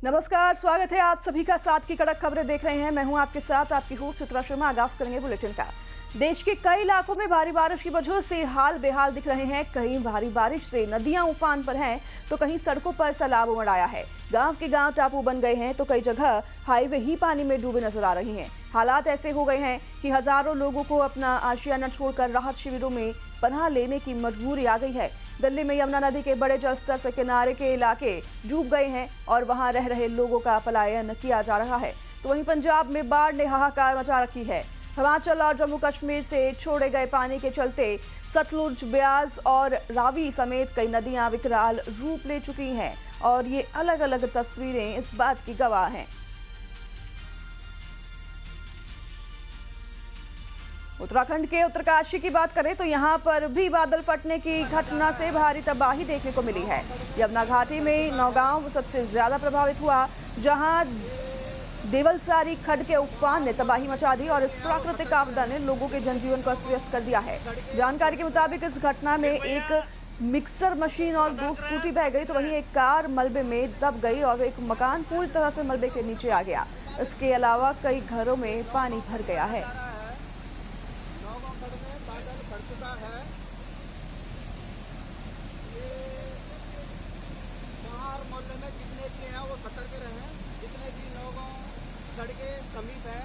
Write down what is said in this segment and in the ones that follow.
नमस्कार, स्वागत है आप सभी का। साथ की कड़क खबरें देख रहे हैं। मैं हूं आपके साथ आपकी होस्ट चित्रा शर्मा। आगाज करेंगे बुलेटिन का। देश के कई इलाकों में भारी बारिश की वजह से हाल बेहाल दिख रहे हैं। कहीं भारी बारिश से नदियां उफान पर हैं तो कहीं सड़कों पर सैलाब उमड़ आया है। गांव के गांव टापू बन गए हैं तो कई जगह हाईवे ही पानी में डूबे नजर आ रही हैं। हालात ऐसे हो गए हैं कि हजारों लोगों को अपना आशियाना छोड़कर राहत शिविरों में पनाह लेने की मजबूरी आ गई है। दिल्ली में यमुना नदी के बड़े जलस्तर से किनारे के इलाके डूब गए हैं और वहां रह रहे लोगों का पलायन किया जा रहा है। तो वहीं पंजाब में बाढ़ ने हाहाकार मचा रखी है। हिमाचल और जम्मू कश्मीर से छोड़े गए पानी के चलते सतलुज, ब्यास और रावी समेत कई नदियां विकराल रूप ले चुकी हैं और ये अलग अलग तस्वीरें इस बात की गवाह हैं। उत्तराखंड के उत्तरकाशी की बात करें तो यहां पर भी बादल फटने की घटना से भारी तबाही देखने को मिली है। यमुना घाटी में नौगांव सबसे ज्यादा प्रभावित हुआ, जहां देवलसारी खड्ड के उफान ने तबाही मचा दी और इस प्राकृतिक आपदा ने लोगों के जनजीवन को अस्त व्यस्त कर दिया है। जानकारी के मुताबिक इस घटना में एक मिक्सर मशीन और 2 स्कूटी बह गई तो वहीं एक कार मलबे में दब गई और एक मकान पूरी तरह से मलबे के नीचे आ गया। इसके अलावा कई घरों में पानी भर गया है। मोहल्ले में जितने भी हैं वो सतर्क रहें, जितने भी लोगों सड़के समीप है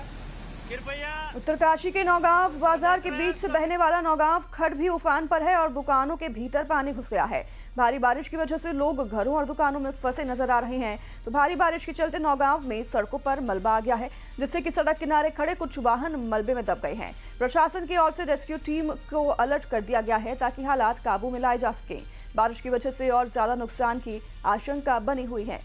कृपया। उत्तरकाशी के नौगांव बाजार के बीच से बहने वाला नौगांव खड्ड भी उफान पर है और दुकानों के भीतर पानी घुस गया है। भारी बारिश की वजह से लोग घरों और दुकानों में फंसे नजर आ रहे हैं। तो भारी बारिश के चलते नौगांव में सड़कों पर मलबा आ गया है, जिससे कि सड़क किनारे खड़े कुछ वाहन मलबे में दब गए हैं। प्रशासन की ओर से रेस्क्यू टीम को अलर्ट कर दिया गया है ताकि हालात काबू में लाए जा सके। बारिश की वजह से और ज्यादा नुकसान की आशंका बनी हुई है।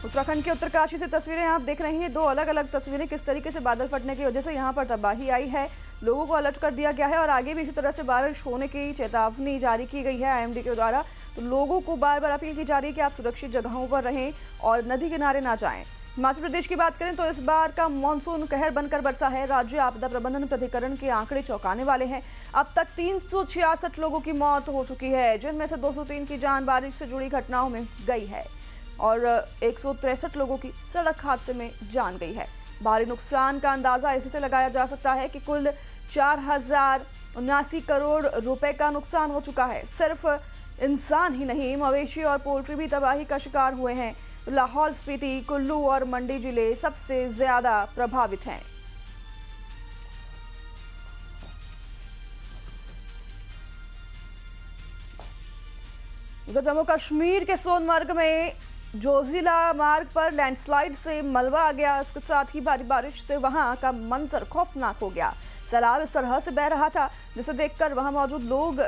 उत्तराखंड के उत्तरकाशी से तस्वीरें आप देख रही हैं। 2 अलग अलग तस्वीरें किस तरीके से बादल फटने की वजह से यहां पर तबाही आई है। लोगों को अलर्ट कर दिया गया है और आगे भी इसी तरह से बारिश होने की चेतावनी जारी की गई है आईएमडी के द्वारा। तो लोगों को बार बार अपील की जा रही है कि आप सुरक्षित जगहों पर रहें और नदी किनारे ना जाएं। हिमाचल प्रदेश की बात करें तो इस बार का मानसून कहर बनकर बरसा है। राज्य आपदा प्रबंधन प्राधिकरण के आंकड़े चौंकाने वाले हैं। अब तक 366 लोगों की मौत हो चुकी है, जिनमें से 203 की जान बारिश से जुड़ी घटनाओं में गई है और 163 लोगों की सड़क हादसे में जान गई है। भारी नुकसान का अंदाजा इसी से लगाया जा सकता है कि कुल 4079 करोड़ रुपए का नुकसान हो चुका है। सिर्फ इंसान ही नहीं, मवेशी और पोल्ट्री भी तबाही का शिकार हुए हैं। लाहौल स्पीति, कुल्लू और मंडी जिले सबसे ज्यादा प्रभावित हैं। जम्मू कश्मीर के सोनमर्ग में जोजिला मार्ग पर लैंडस्लाइड से मलबा आ गया। इसके साथ ही भारी बारिश से वहां का मंजर खौफनाक हो गया। सैलाब इस तरह से बह रहा था जिसे देखकर वहां मौजूद लोग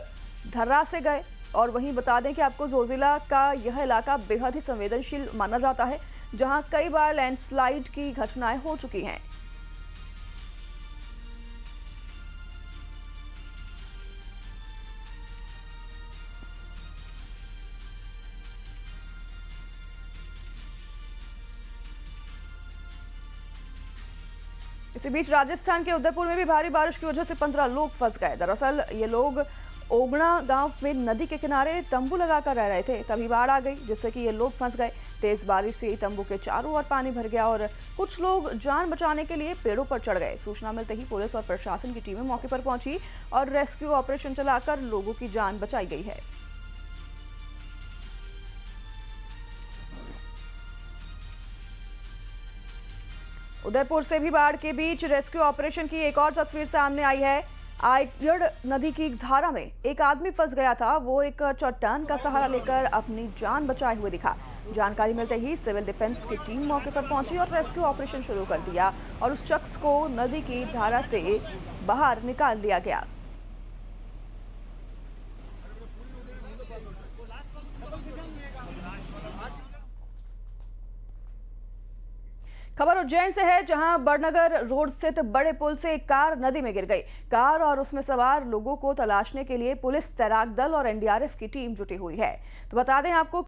धर्रा से गए। और वहीं बता दें कि आपको जोजिला का यह इलाका बेहद ही संवेदनशील माना जाता है, जहां कई बार लैंडस्लाइड की घटनाएं हो चुकी हैं। इसी बीच राजस्थान के उदयपुर में भी भारी बारिश की वजह से 15 लोग फंस गए। दरअसल ये लोग ओगणा गांव में नदी के किनारे तंबू लगाकर रह रहे थे, तभी बाढ़ आ गई जिससे कि ये लोग फंस गए। तेज बारिश से तंबू के चारों ओर पानी भर गया और कुछ लोग जान बचाने के लिए पेड़ों पर चढ़ गए। सूचना मिलते ही पुलिस और प्रशासन की टीमें मौके पर पहुंची और रेस्क्यू ऑपरेशन चलाकर लोगों की जान बचाई गई है। उदयपुर से भी बाढ़ के बीच रेस्क्यू ऑपरेशन की एक और तस्वीर सामने आई है। आयगढ़ नदी की धारा में एक आदमी फंस गया था। वो एक चट्टान का सहारा लेकर अपनी जान बचाए हुए दिखा। जानकारी मिलते ही सिविल डिफेंस की टीम मौके पर पहुंची और रेस्क्यू ऑपरेशन शुरू कर दिया और उस शख्स को नदी की धारा से बाहर निकाल लिया गया। खबर उज्जैन से है, जहां बड़नगर रोड स्थित बड़े पुल से एक कार नदी में गिर गई। कार और उसमें सवार लोगों को तलाशने के लिए पुलिस, तैराक दल और एनडीआरएफ की टीम जुटी हुई है। तो बता दें आपको